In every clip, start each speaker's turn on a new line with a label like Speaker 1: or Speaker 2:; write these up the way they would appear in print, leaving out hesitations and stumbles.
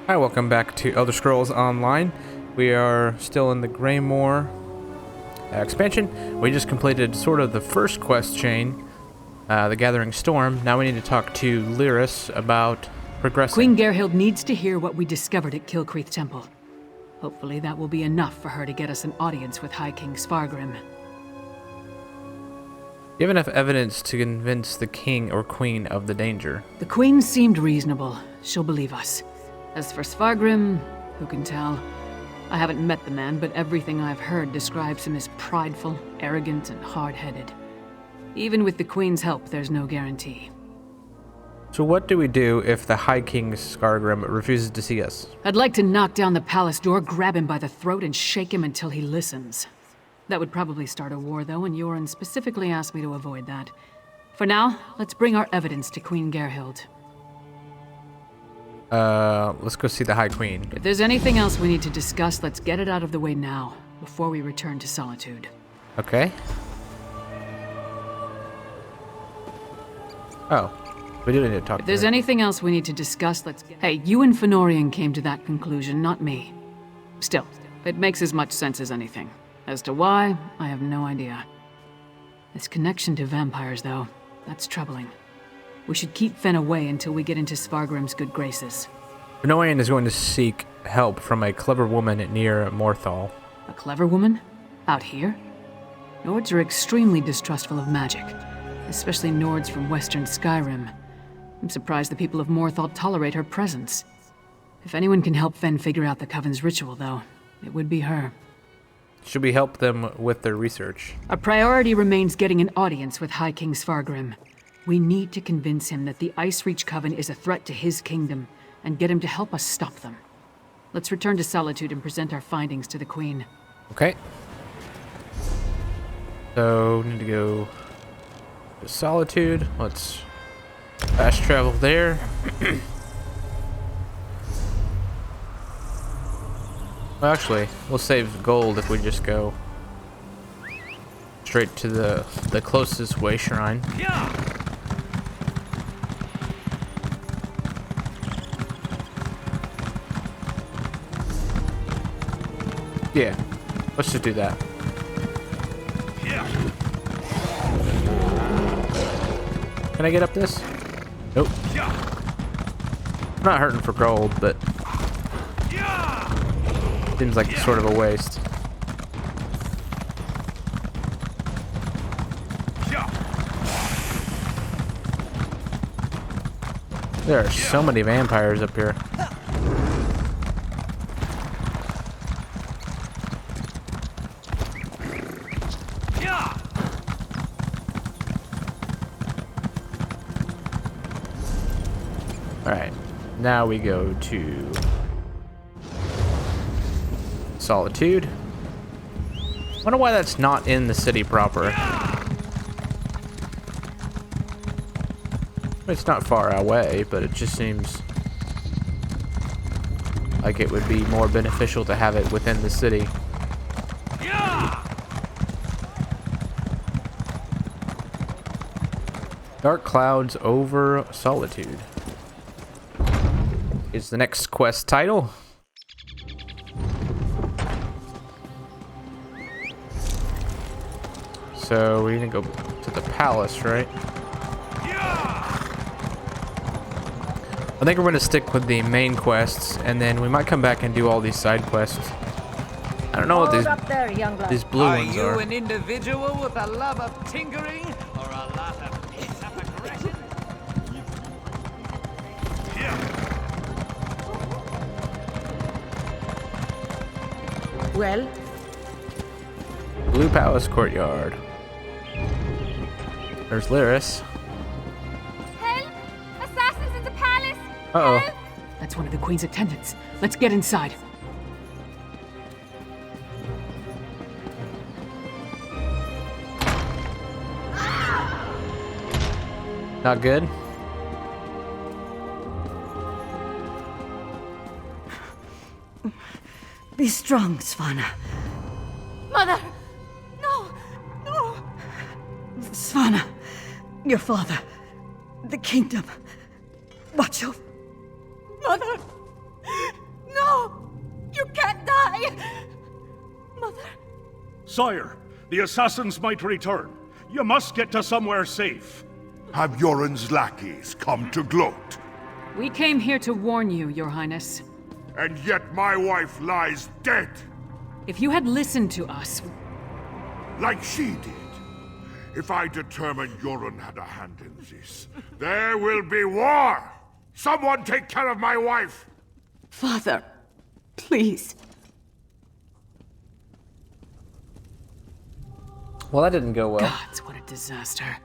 Speaker 1: Hi, welcome back to Elder Scrolls Online. We are still in the Greymoor expansion. We just completed sort of the first quest chain, the Gathering Storm. Now we need to talk to Lyris about progressing.
Speaker 2: Queen Gerhild needs to hear what we discovered at Kilcreath Temple. Hopefully that will be enough for her to get us an audience with High King Svargrim.
Speaker 1: You have enough evidence to convince the king or queen of the danger.
Speaker 2: The queen seemed reasonable. She'll believe us. As for Svargrim, who can tell? I haven't met the man, but everything I've heard describes him as prideful, arrogant, and hard-headed. Even with the queen's help, there's no guarantee.
Speaker 1: So what do we do if the High King Svargrim refuses to see us?
Speaker 2: I'd like to knock down the palace door, grab him by the throat, and shake him until he listens. That would probably start a war, though, and Yoren specifically asked me to avoid that. For now, let's bring our evidence to Queen Gerhild.
Speaker 1: Let's go see the High Queen.
Speaker 2: If there's anything else we need to discuss, let's get it out of the way now, before we return to Solitude.
Speaker 1: Okay. Oh, we do need to talk
Speaker 2: If there's anything else we need to discuss, let's get... Hey, you and Fennorian came to that conclusion, not me. Still, it makes as much sense as anything. As to why, I have no idea. This connection to vampires, though, that's troubling. We should keep Fen away until we get into Svargrim's good graces.
Speaker 1: Fennorian is going to seek help from a clever woman near Morthal.
Speaker 2: A clever woman? Out here? Nords are extremely distrustful of magic, especially Nords from Western Skyrim. I'm surprised the people of Morthal tolerate her presence. If anyone can help Fen figure out the Coven's ritual, though, it would be her.
Speaker 1: Should we help them with their research?
Speaker 2: Our priority remains getting an audience with High King Svargrim. We need to convince him that the Ice Reach Coven is a threat to his kingdom, and get him to help us stop them. Let's return to Solitude and present our findings to the Queen.
Speaker 1: Okay. So, we need to go to Solitude. Let's fast travel there. Well, actually, we'll save gold if we just go straight to the closest way shrine. Yeah, let's just do that. Can I get up this? Nope. I'm not hurting for gold, but seems like sort of a waste. There are so many vampires up here. Alright, now we go to Solitude. Wonder why that's not in the city proper. It's not far away, but it just seems like it would be more beneficial to have it within the city. Dark Clouds over Solitude is the next quest title. So we need to go to the palace, right? I think we're going to stick with the main quests, and then we might come back and do all these side quests. I don't know what these blue ones are.
Speaker 3: Are you an individual with a love of tinkering, or a lot of pent-up aggression?
Speaker 4: Well?
Speaker 1: Blue Palace Courtyard. There's Lyris.
Speaker 5: Help! Assassins in the palace!
Speaker 1: Uh-oh.
Speaker 5: Help!
Speaker 2: That's one of the Queen's attendants. Let's get inside.
Speaker 1: Not good?
Speaker 4: Be strong, Svana.
Speaker 5: Mother! No! No!
Speaker 4: Svana, your father, the kingdom. Watch over.
Speaker 5: Mother!
Speaker 6: Sire, the assassins might return. You must get to somewhere safe.
Speaker 7: Have Yoren's lackeys come to gloat?
Speaker 2: We came here to warn you, Your Highness.
Speaker 7: And yet my wife lies dead,
Speaker 2: If you had listened to us,
Speaker 7: like she did. If I determine Yoren had a hand in this, there will be war! Someone take care of my wife!
Speaker 4: Father, please.
Speaker 1: Well, that didn't go well.
Speaker 2: gods, what a disaster.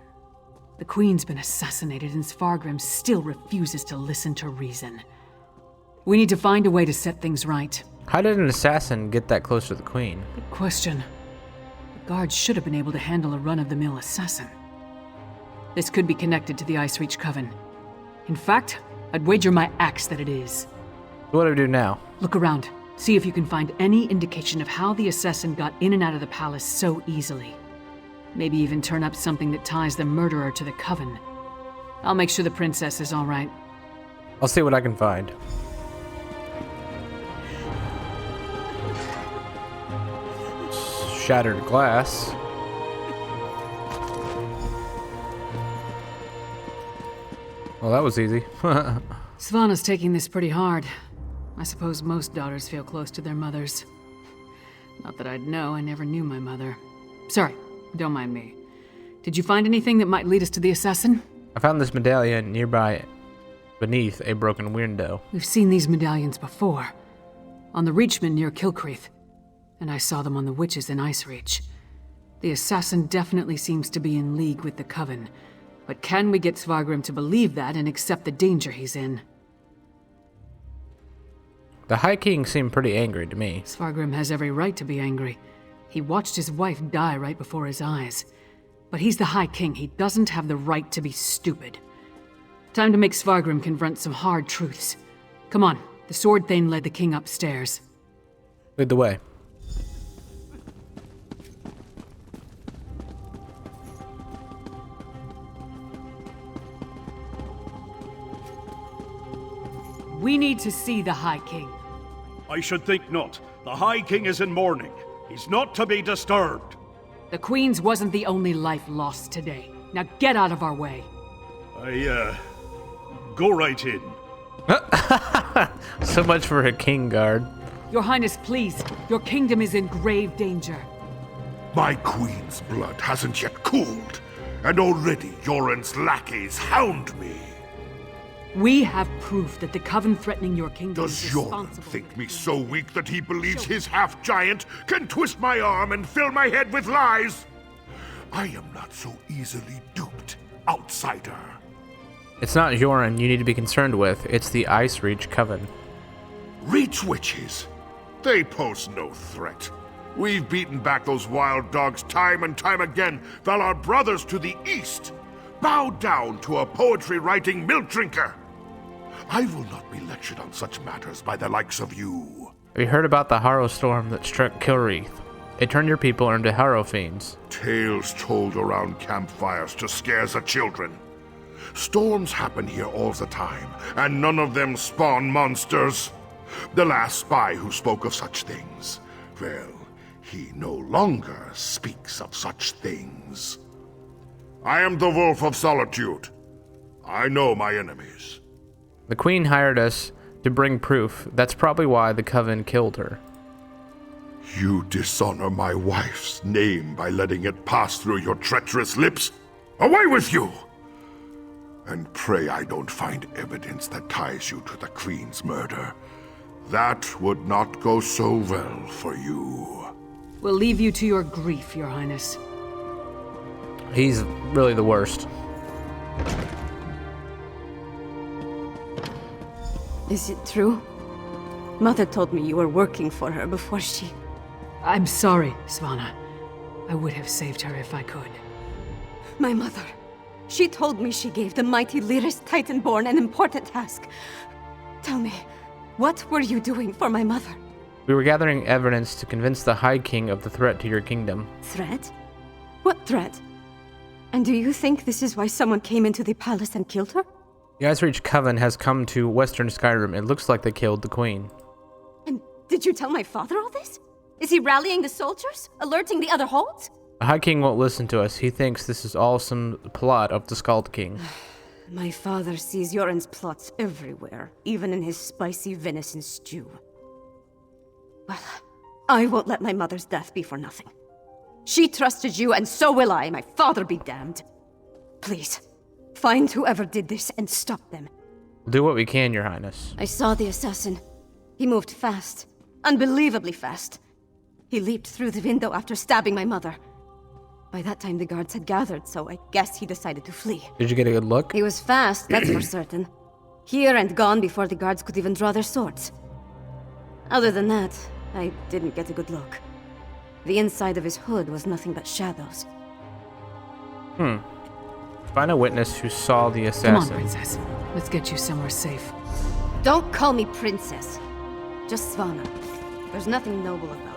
Speaker 2: The Queen's been assassinated and Svargrim still refuses to listen to reason. We need to find a way to set things right.
Speaker 1: How did an assassin get that close to the Queen?
Speaker 2: Good question. The guards should have been able to handle a run-of-the-mill assassin. This could be connected to the Icereach Coven. In fact, I'd wager my axe that it is.
Speaker 1: What do we do now?
Speaker 2: Look around. See if you can find any indication of how the assassin got in and out of the palace so easily. Maybe even turn up something that ties the murderer to the Coven. I'll make sure the princess is all right.
Speaker 1: I'll see what I can find. Shattered glass. Well, that was easy.
Speaker 2: Svanna's taking this pretty hard. I suppose most daughters feel close to their mothers. Not that I'd know, I never knew my mother. Sorry, don't mind me. Did you find anything that might lead us to the assassin?
Speaker 1: I found this medallion nearby beneath a broken window.
Speaker 2: We've seen these medallions before. On the Reachman near Kilcreath. And I saw them on the witches in Icereach. The assassin definitely seems to be in league with the Coven. But can we get Svargrim to believe that and accept the danger he's in?
Speaker 1: The High King seemed pretty angry to me.
Speaker 2: Svargrim has every right to be angry. He watched his wife die right before his eyes. But he's the High King. He doesn't have the right to be stupid. Time to make Svargrim confront some hard truths. Come on, the Sword Thane led the king upstairs.
Speaker 1: Lead the way.
Speaker 2: We need to see the High King.
Speaker 6: I should think not. The High King is in mourning. He's not to be disturbed.
Speaker 2: The Queen's wasn't the only life lost today. Now get out of our way.
Speaker 6: Go right in.
Speaker 1: So much for a king guard.
Speaker 2: Your Highness, please. Your kingdom is in grave danger.
Speaker 7: My queen's blood hasn't yet cooled, and already Yoren's lackeys hound me.
Speaker 2: We have proof that the Coven threatening your kingdom
Speaker 7: Does
Speaker 2: is
Speaker 7: Yoren
Speaker 2: responsible.
Speaker 7: think me so weak that he believes his half-giant can twist my arm and fill my head with lies? I am not so easily duped, outsider.
Speaker 1: It's not Yoren you need to be concerned with, it's the Icereach Coven.
Speaker 7: Reach witches? They pose no threat. We've beaten back those wild dogs time and time again, while our brothers to the east bow down to a poetry-writing milk drinker. I will not be lectured on such matters by the likes of you.
Speaker 1: Have you heard about the Harrow storm that struck Kilreath? It turned your people into Harrow fiends.
Speaker 7: Tales told around campfires to scare the children. Storms happen here all the time, and none of them spawn monsters. The last spy who spoke of such things, well, he no longer speaks of such things. I am the Wolf of Solitude. I know my enemies.
Speaker 1: The Queen hired us to bring proof. That's probably why the Coven killed her.
Speaker 7: You dishonor my wife's name by letting it pass through your treacherous lips. Away with you! And pray I don't find evidence that ties you to the Queen's murder. That would not go so well for you.
Speaker 2: We'll leave you to your grief, Your Highness.
Speaker 1: He's really the worst.
Speaker 4: Is it true? Mother told me you were working for her before she...
Speaker 2: I'm sorry, Svanna. I would have saved her if I could.
Speaker 4: My mother. She told me she gave the mighty Lyris Titanborne an important task. Tell me, what were you doing for my mother?
Speaker 1: We were gathering evidence to convince the High King of the threat to your kingdom.
Speaker 4: Threat? What threat? And do you think this is why someone came into the palace and killed her?
Speaker 1: The Icereach Coven has come to Western Skyrim. It looks like they killed the Queen.
Speaker 4: And did you tell my father all this? Is he rallying the soldiers? Alerting the other holds?
Speaker 1: The High King won't listen to us. He thinks this is all some plot of the Skald King.
Speaker 4: My father sees Yoren's plots everywhere, even in his spicy venison stew. Well, I won't let my mother's death be for nothing. She trusted you, and so will I. My father be damned. Please, find whoever did this and stop them.
Speaker 1: We'll do what we can, Your Highness.
Speaker 4: I saw the assassin. He moved fast. Unbelievably fast. He leaped through the window after stabbing my mother. By that time, the guards had gathered, so I guess he decided to flee.
Speaker 1: Did you get a good look?
Speaker 4: He was fast, that's for certain. Here and gone before the guards could even draw their swords. Other than that, I didn't get a good look. The inside of his hood was nothing but shadows.
Speaker 1: Find a witness who saw the assassin.
Speaker 2: Come on, Princess. Let's get you somewhere safe.
Speaker 4: Don't call me princess. Just Svana. There's nothing noble about me.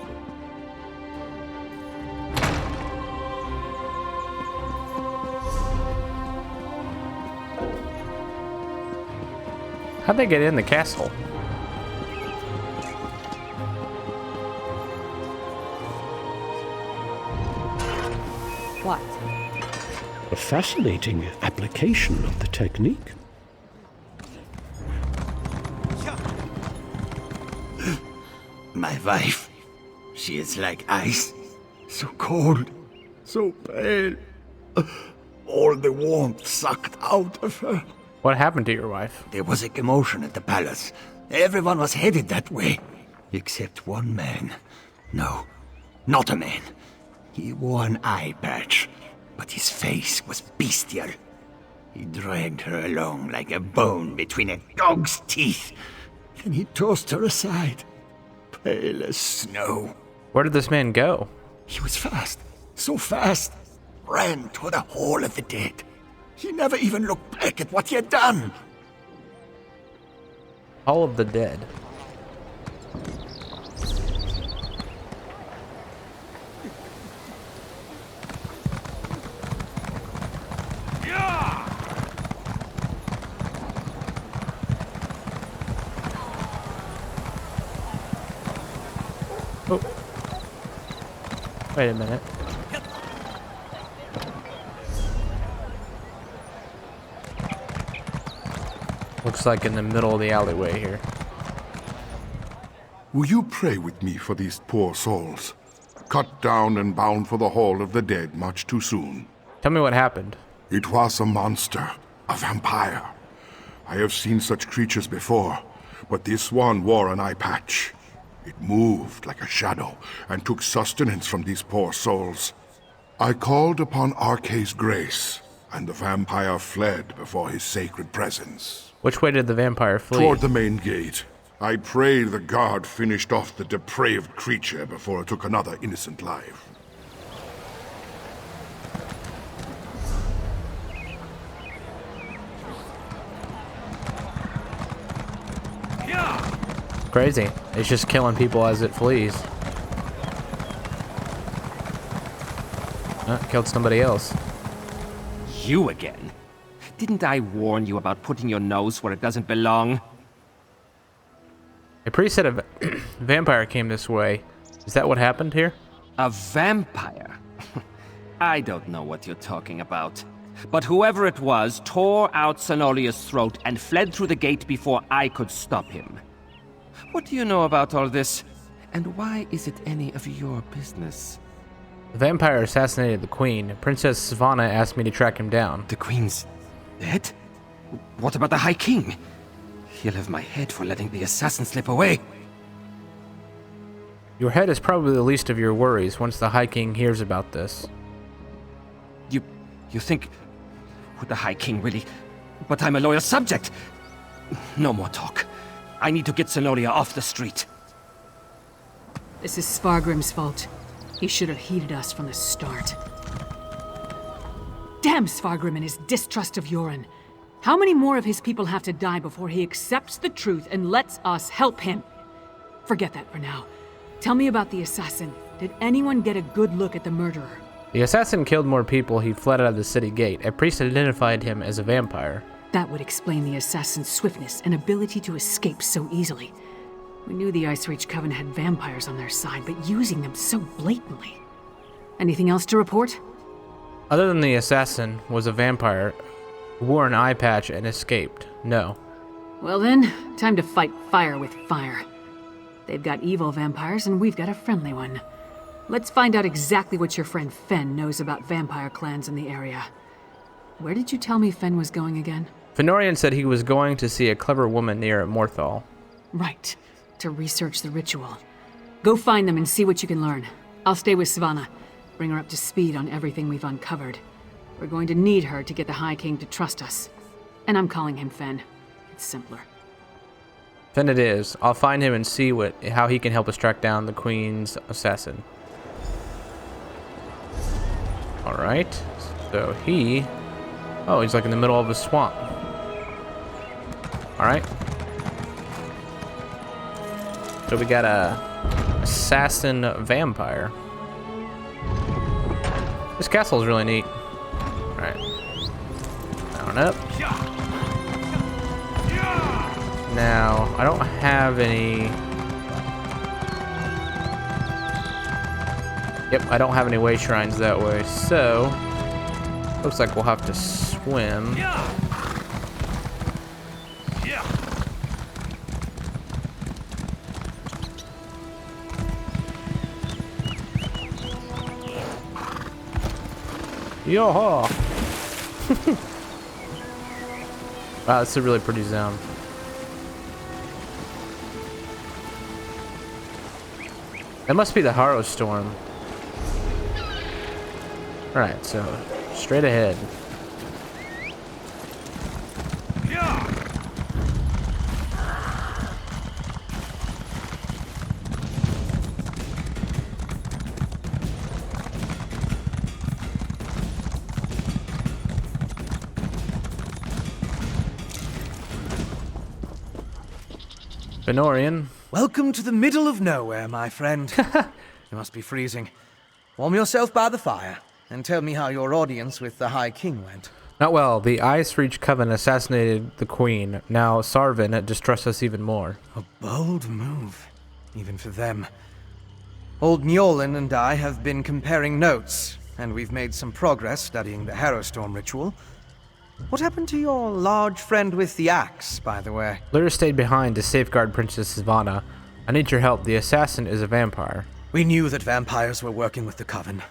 Speaker 1: How'd they get in the castle?
Speaker 4: What?
Speaker 8: A fascinating application of the technique.
Speaker 3: My wife, she is like ice. So cold, so pale. All the warmth sucked out of her.
Speaker 1: What happened to your wife?
Speaker 3: There was a commotion at the palace. Everyone was headed that way. Except one man. No, not a man. He wore an eye patch, but his face was bestial. He dragged her along like a bone between a dog's teeth. Then he tossed her aside, pale as snow.
Speaker 1: Where did this man go?
Speaker 3: He was fast, so fast, ran toward the Hall of the Dead. He never even looked back at what he had done.
Speaker 1: Hall of the Dead. Oh. Wait a minute. Looks like in the middle of the alleyway here.
Speaker 7: Will you pray with me for these poor souls? Cut down and bound for the Hall of the Dead much too soon.
Speaker 1: Tell me what happened.
Speaker 7: It was a monster, a vampire. I have seen such creatures before, but this one wore an eye patch. It moved like a shadow and took sustenance from these poor souls. I called upon Arkay's grace, and the vampire fled before his sacred presence.
Speaker 1: Which way did the vampire flee?
Speaker 7: Toward the main gate. I pray the guard finished off the depraved creature before it took another innocent life.
Speaker 1: Crazy. It's just killing people as it flees. Killed somebody else.
Speaker 9: You again? Didn't I warn you about putting your nose where it doesn't belong?
Speaker 1: A priest said a vampire came this way. Is that what happened here?
Speaker 9: A vampire? I don't know what you're talking about. But whoever it was tore out Senolia's throat and fled through the gate before I could stop him. What do you know about all this? And why is it any of your business?
Speaker 1: The vampire assassinated the queen. Princess Svanna asked me to track him down.
Speaker 9: The queen's dead? What about the High King? He'll have my head for letting the assassin slip away.
Speaker 1: Your head is probably the least of your worries once the High King hears about this.
Speaker 9: You think... Would the High King really... But I'm a loyal subject! No more talk. I need to get Senolia off the street.
Speaker 2: This is Svargrim's fault. He should have heeded us from the start. Damn Svargrim and his distrust of Yoren. How many more of his people have to die before he accepts the truth and lets us help him? Forget that for now. Tell me about the assassin. Did anyone get a good look at the murderer?
Speaker 1: The assassin killed more people. He fled out of the city gate. A priest identified him as a vampire.
Speaker 2: That would explain the assassin's swiftness and ability to escape so easily. We knew the Ice Reach Coven had vampires on their side, but using them so blatantly. Anything else to report?
Speaker 1: Other than the assassin was a vampire who wore an eye patch and escaped. No.
Speaker 2: Well then, time to fight fire with fire. They've got evil vampires and we've got a friendly one. Let's find out exactly what your friend Fen knows about vampire clans in the area. Where did you tell me Fen was going again?
Speaker 1: Fennorian said he was going to see a clever woman near Morthal.
Speaker 2: Right, to research the ritual. Go find them and see what you can learn. I'll stay with Svanna. Bring her up to speed on everything we've uncovered. We're going to need her to get the High King to trust us. And I'm calling him Fen. It's simpler.
Speaker 1: Then it is. I'll find him and see how he can help us track down the Queen's assassin. Alright. So oh, he's like in the middle of a swamp. Alright. So we got a assassin vampire. This castle is really neat. Alright. Down up. Now, I don't have any... Yep, I don't have any way shrines that way, so... Looks like we'll have to swim. Yo-ho! Wow, that's a really pretty zone. That must be the Harrow Storm. Alright, so straight ahead. Fennorian.
Speaker 10: Welcome to the middle of nowhere, my friend. You must be freezing. Warm yourself by the fire, and tell me how your audience with the High King went.
Speaker 1: Not well. The Ice Reach Coven assassinated the Queen. Now Sarvin distrusts us even more.
Speaker 10: A bold move, even for them. Old Njolin and I have been comparing notes, and we've made some progress studying the Harrowstorm ritual. What happened to your large friend with the axe, by the way?
Speaker 1: Lyris stayed behind to safeguard Princess Svanna. I need your help. The assassin is a vampire.
Speaker 10: We knew that vampires were working with the Coven.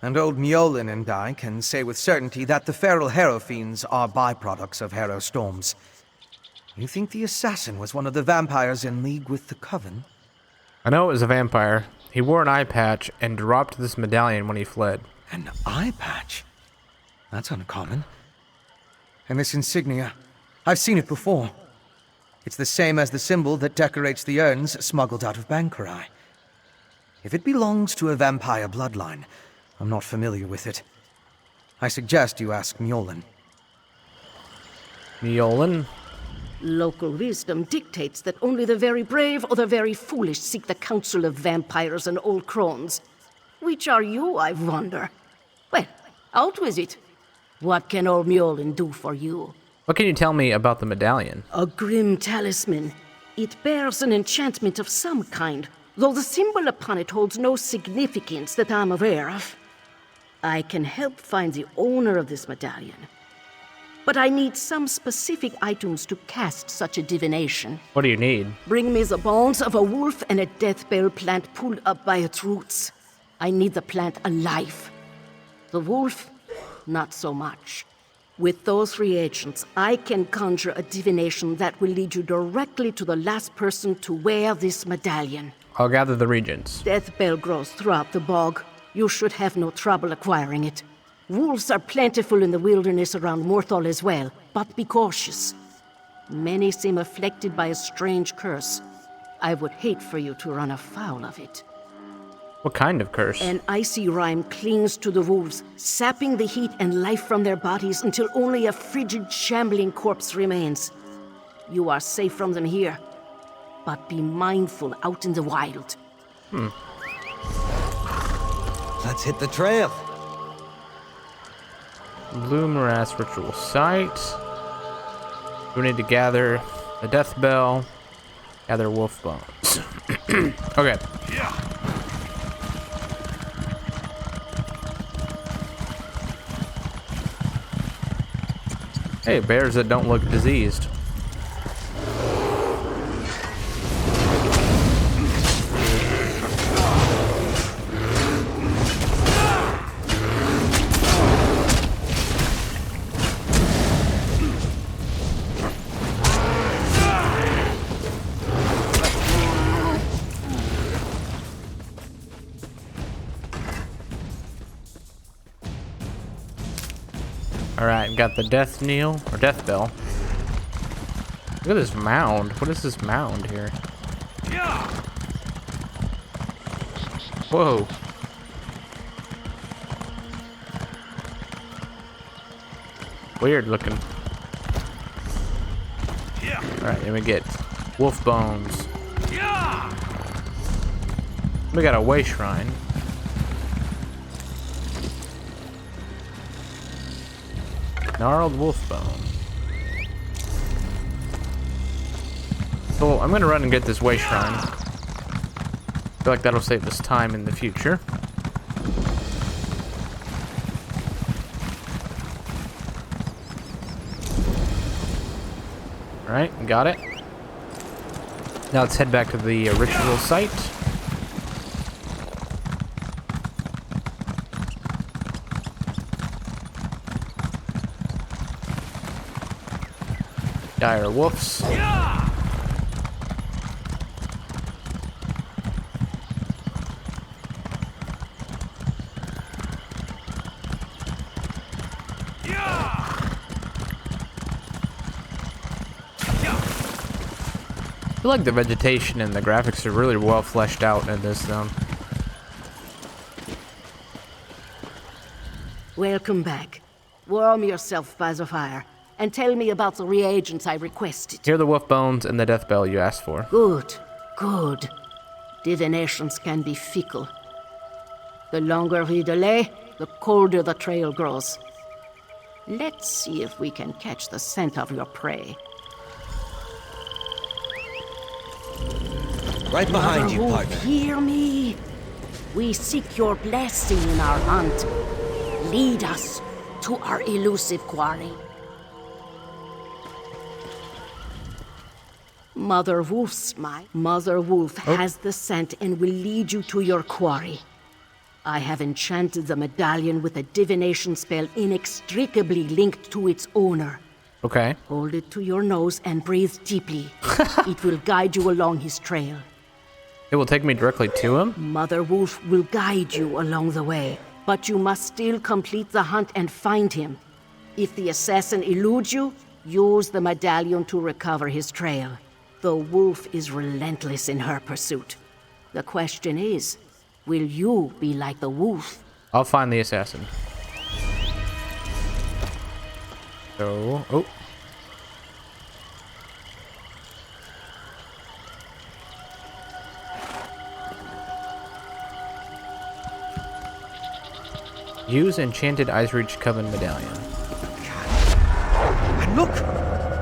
Speaker 10: And old Njolin and I can say with certainty that the feral Harrow Fiends are byproducts of Harrow Storms. You think the assassin was one of the vampires in league with the Coven?
Speaker 1: I know it was a vampire. He wore an eye patch and dropped this medallion when he fled.
Speaker 10: An eye patch? That's uncommon. And this insignia, I've seen it before. It's the same as the symbol that decorates the urns smuggled out of Bankarai. If it belongs to a vampire bloodline, I'm not familiar with it. I suggest you ask Njolin.
Speaker 1: Njolin?
Speaker 11: Local wisdom dictates that only the very brave or the very foolish seek the counsel of vampires and old crones. Which are you, I wonder? Well, out with it. What can old Njolin do for you?
Speaker 1: What can you tell me about the medallion?
Speaker 11: A grim talisman. It bears an enchantment of some kind, though the symbol upon it holds no significance that I'm aware of. I can help find the owner of this medallion. But I need some specific items to cast such a divination.
Speaker 1: What do you need?
Speaker 11: Bring me the bones of a wolf and a death bell plant pulled up by its roots. I need the plant alive. The wolf, not so much. With those reagents, I can conjure a divination that will lead you directly to the last person to wear this medallion.
Speaker 1: I'll gather the regents.
Speaker 11: Death bell grows throughout the bog. You should have no trouble acquiring it. Wolves are plentiful in the wilderness around Morthal as well, but be cautious. Many seem afflicted by a strange curse. I would hate for you to run afoul of it.
Speaker 1: What kind of curse?
Speaker 11: An icy rime clings to the wolves, sapping the heat and life from their bodies until only a frigid, shambling corpse remains. You are safe from them here, but be mindful out in the wild.
Speaker 10: Let's hit the trail.
Speaker 1: Blue Morass Ritual Site. We need to gather the Death Bell. Gather wolf bones. Okay. Hey, bears that don't look diseased. Alright, got the death kneel, or death bell. Look at this mound. What is this mound here? Whoa. Weird looking. Alright, then we get wolf bones. We got a way shrine. Gnarled wolf bone. So I'm gonna run and get this way shrine. I feel like that'll save us time in the future. Alright, got it. Now let's head back to the ritual site. Dire wolves. I feel like the vegetation and the graphics are really well fleshed out in this zone.
Speaker 11: Welcome back. Warm yourself by the fire, and tell me about the reagents I requested.
Speaker 1: Here are the wolf bones and the death bell you asked for.
Speaker 11: Good, good. Divinations can be fickle. The longer we delay, the colder the trail grows. Let's see if we can catch the scent of your prey.
Speaker 10: Right behind you,
Speaker 11: Wolf,
Speaker 10: partner.
Speaker 11: hear me. We seek your blessing in our hunt. Lead us to our elusive quarry. Mother Wolf's smile. Mother Wolf has the scent and will lead you to your quarry. I have enchanted the medallion with a divination spell inextricably linked to its owner.
Speaker 1: Okay.
Speaker 11: Hold it to your nose and breathe deeply. It will guide you along his trail.
Speaker 1: It will take me directly to him?
Speaker 11: Mother Wolf will guide you along the way, but you must still complete the hunt and find him. If the assassin eludes you, use the medallion to recover his trail. The wolf is relentless in her pursuit. The question is, will you be like the wolf?
Speaker 1: I'll find the assassin. So, oh. Use Enchanted Icereach Coven Medallion.
Speaker 10: And look!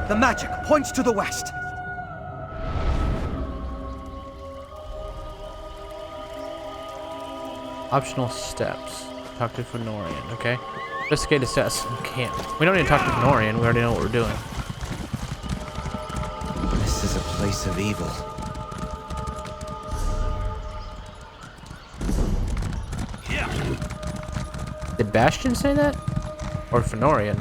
Speaker 10: The magic points to the west.
Speaker 1: Optional steps. Talk to Fennorian, okay? Investigate assassin camp. We don't need to talk to Fennorian, we already know what we're doing.
Speaker 10: This is a place of evil.
Speaker 1: Did Bastion say that? Or Fennorian?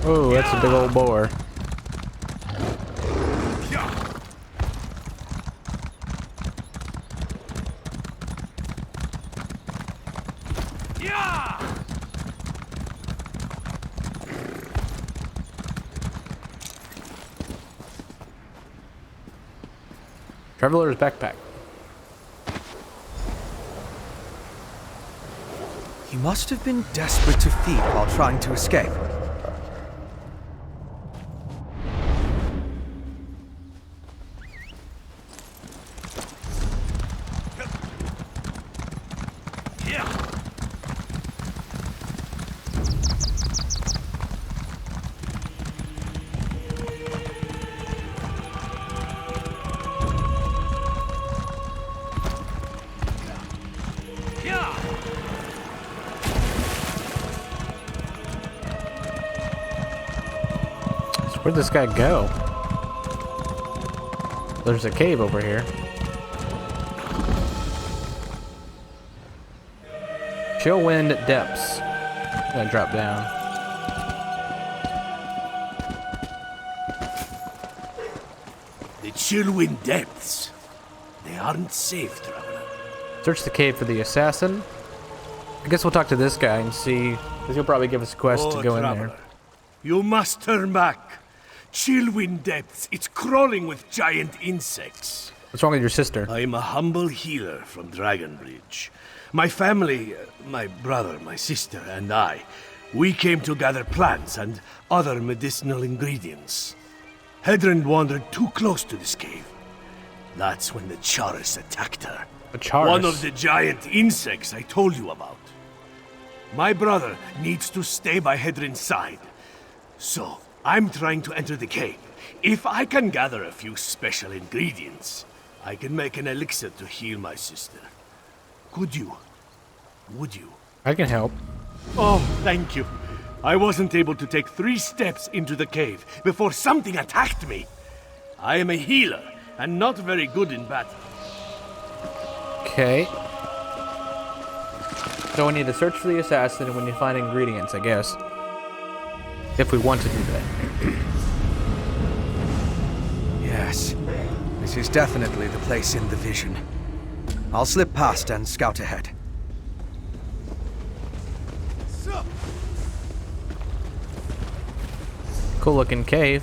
Speaker 1: Oh, that's a big old boar. Traveler's backpack.
Speaker 10: He must have been desperate to feed while trying to escape.
Speaker 1: Where'd this guy go? There's a cave over here. Chillwind Depths. I'm gonna drop down.
Speaker 12: The Chillwind Depths. They aren't safe, traveler.
Speaker 1: Search the cave for the assassin. I guess we'll talk to this guy and see, because he'll probably give us a quest to go in there.
Speaker 12: You must turn back. Chillwind Depths, it's crawling with giant insects.
Speaker 1: What's wrong with your sister?
Speaker 12: I'm a humble healer from Dragonbridge. My family, my brother, my sister, and I, we came to gather plants and other medicinal ingredients. Hedron wandered too close to this cave. That's when the Charis attacked her.
Speaker 1: The Charis?
Speaker 12: One of the giant insects I told you about. My brother needs to stay by Hedron's side. So, I'm trying to enter the cave. If I can gather a few special ingredients, I can make an elixir to heal my sister. Could you? Would you?
Speaker 1: I can help.
Speaker 12: Oh, thank you. I wasn't able to take 3 steps into the cave before something attacked me. I am a healer, and not very good in battle.
Speaker 1: Okay. So we need to search for the assassin and we need to find ingredients, I guess. If we want to do that.
Speaker 10: Yes. This is definitely the place in the vision. I'll slip past and scout ahead.
Speaker 1: Cool looking cave.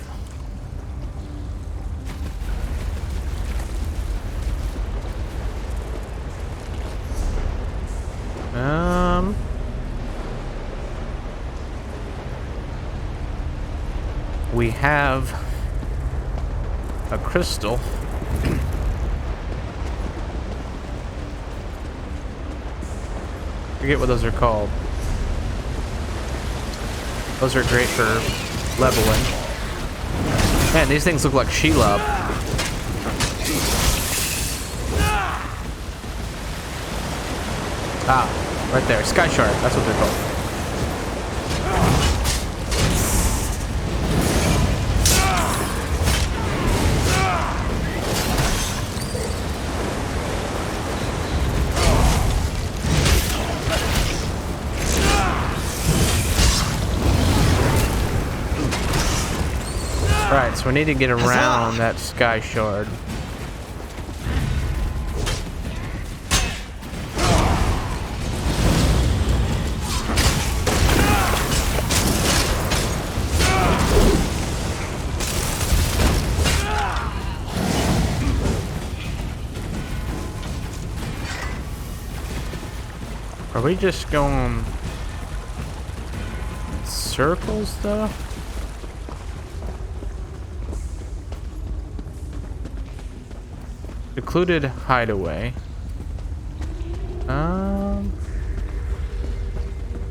Speaker 1: We have a crystal. Forget what those are called. Those are great for leveling. Man, these things look like Shelob. Ah, right there. Sky Shard. That's what they're called. Right, so we need to get around that Sky Shard. Are we just going circles though? Secluded hideaway.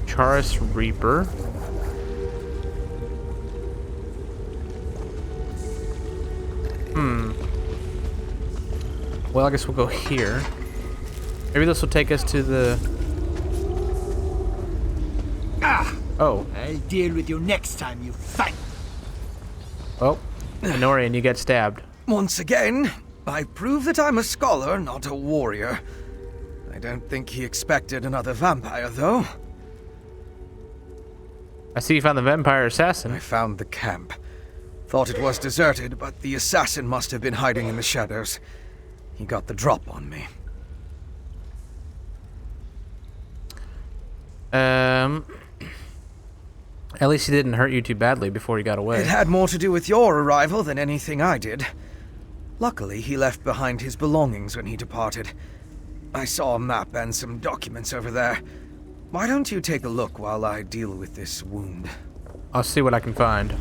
Speaker 1: Charis Reaper. Well, I guess we'll go here. Maybe this will take us to the... Oh.
Speaker 3: I'll deal with you next time, you fat...
Speaker 1: Well, Fennorian, you get stabbed.
Speaker 10: Once again, I prove that I'm a scholar, not a warrior. I don't think he expected another vampire, though.
Speaker 1: I see you found the vampire assassin.
Speaker 10: I found the camp. Thought it was deserted, but the assassin must have been hiding in the shadows. He got the drop on me.
Speaker 1: At least he didn't hurt you too badly before he got away.
Speaker 10: It had more to do with your arrival than anything I did. Luckily, he left behind his belongings when he departed. I saw a map and some documents over there. Why don't you take a look while I deal with this wound?
Speaker 1: I'll see what I can find.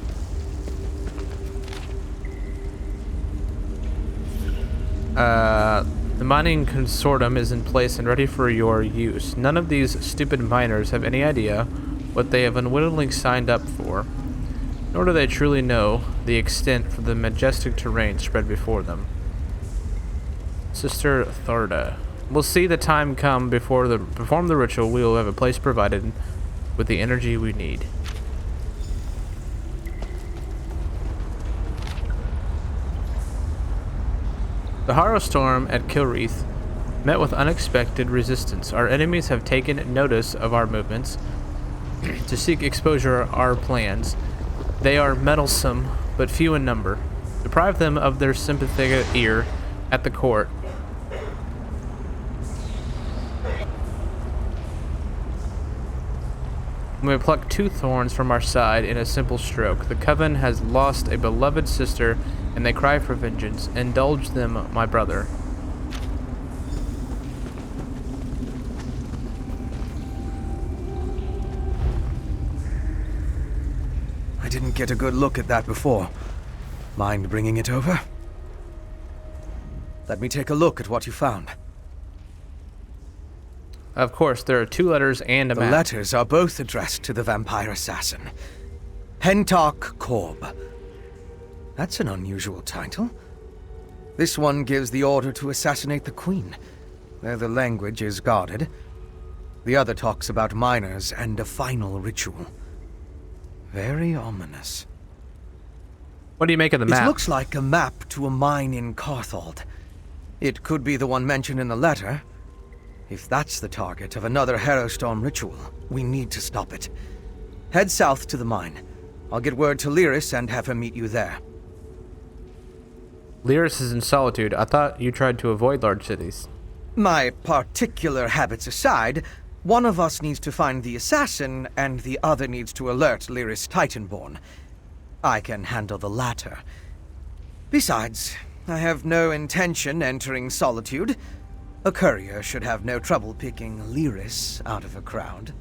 Speaker 1: The mining consortium is in place and ready for your use. None of these stupid miners have any idea what they have unwittingly signed up for, nor do they truly know the extent for the majestic terrain spread before them. Sister Tharda. We'll see the time come perform the ritual. We will have a place provided with the energy we need. The Harrow Storm at Kilreath met with unexpected resistance. Our enemies have taken notice of our movements to seek exposure our plans. They are meddlesome, but few in number. Deprive them of their sympathetic ear at the court. We have plucked 2 thorns from our side in a simple stroke. The coven has lost a beloved sister, and they cry for vengeance. Indulge them, my brother.
Speaker 10: I didn't get a good look at that before. Mind bringing it over? Let me take a look at what you found.
Speaker 1: Of course, there are 2 letters and a map.
Speaker 10: The letters are both addressed to the vampire assassin. Hentark Korb. That's an unusual title. This one gives the order to assassinate the queen, where the language is guarded. The other talks about miners and a final ritual. Very ominous.
Speaker 1: What do you make of the map?
Speaker 10: It looks like a map to a mine in Carthald. It could be the one mentioned in the letter. If that's the target of another Harrowstorm ritual, we need to stop it. Head south to the mine. I'll get word to Lyris and have her meet you there.
Speaker 1: Lyris is in Solitude. I thought you tried to avoid large cities.
Speaker 10: My particular habits aside, one of us needs to find the assassin, and the other needs to alert Lyris Titanborne. I can handle the latter. Besides, I have no intention entering Solitude. A courier should have no trouble picking Lyris out of a crowd.